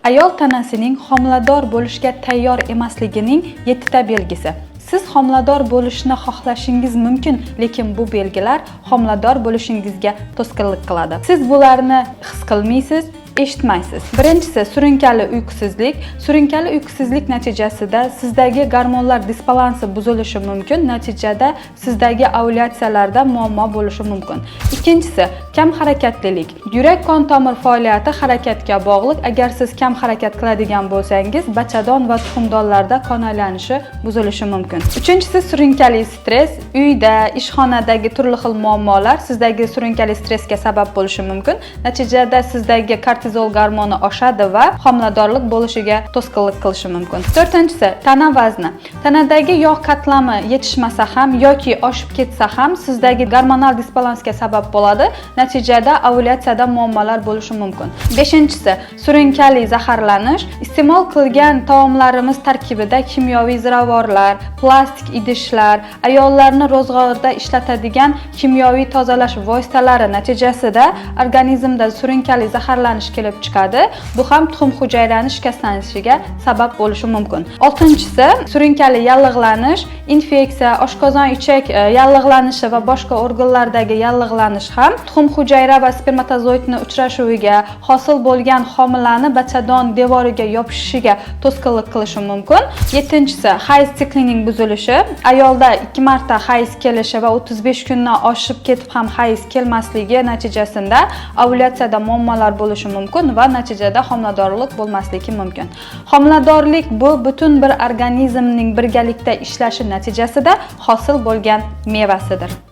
Ayol tanasining homilador bo'lishga tayyor emasligining 7 ta belgisi. Siz homilador bo'lishni xohlashingiz mumkin, lekin bu belgilar homilador bo'lishingizga to'sqinlik qiladi. Siz bularni his qilmaysiz, eshitmaysiz. Birinchisi surunkali uyqusizlik. Surunkali uyqusizlik natijasida sizdagi gormonlar disbalansi buzilishi mumkin, natijada sizdagi ovulyatsiyalarda muammo bo'lishi mumkin. Ikkinchisi kam harakatlilik. Yurak qon tomir faoliyati harakatga bog'liq. Agar siz kam harakat qiladigan bo'lsangiz, bachadon va tuxumdonlarda qon aylanishi buzilishi mumkin. Uchinchisi surunkali stress. Uyda, ishxonadagi turli xil muammolar sizdagi surunkali stressga sabab bo'lishi mumkin. Natijada sizdagi kortizol gormoni oshadi va homiladorlik bo'lishiga to'sqinlik qilishi mumkin. To'rtinchisi tana vazni. Tanadagi yog' qatlami yetishmasa ham yoki oshib ketsa ham sizdagi gormonal disbalansga sabab bo'ladi. Natijada ovulyatsiyada muammolar bo'lishi mumkin. Beshinchisi surunkali zaharlanish. Iste'mol qilgan taomlarimiz tarkibida kimyoviy ziravorlar, plastik idishlar, ayollarni ro'zg'orda ishlatadigan kimyoviy tozalash vositalari natijasida organizmda surunkali zaharlanish kelib chiqadi. Bu ham tuxum hujayrani shikastlanishiga sabab bo'lishi mumkin. Oltinchisi surunkali yallig'lanish, infeksiya, oshqozon ichak yallig'lanishi va boshqa organlardagi yallig'lanish ham tuxum hujayra va spermatozoidni uchrashuviga, hosil bo'lgan homilani bachadon devoriga yopishishiga to'sqinlik qilishi mumkin. Yettinchisi hayz siklining buzilishi. Ayolda 2 marta hayz kelishi va 35 kundan oshib ketib ham hayz kelmasligi natijasida ovulyatsiyada muammolar bo'lishi mumkin va natijada homiladorlik bo'lmasligi mumkin. Homiladorlik bu butun bir organizmning birgalikda ishlashi natijasida hosil bo'lgan mevasidir.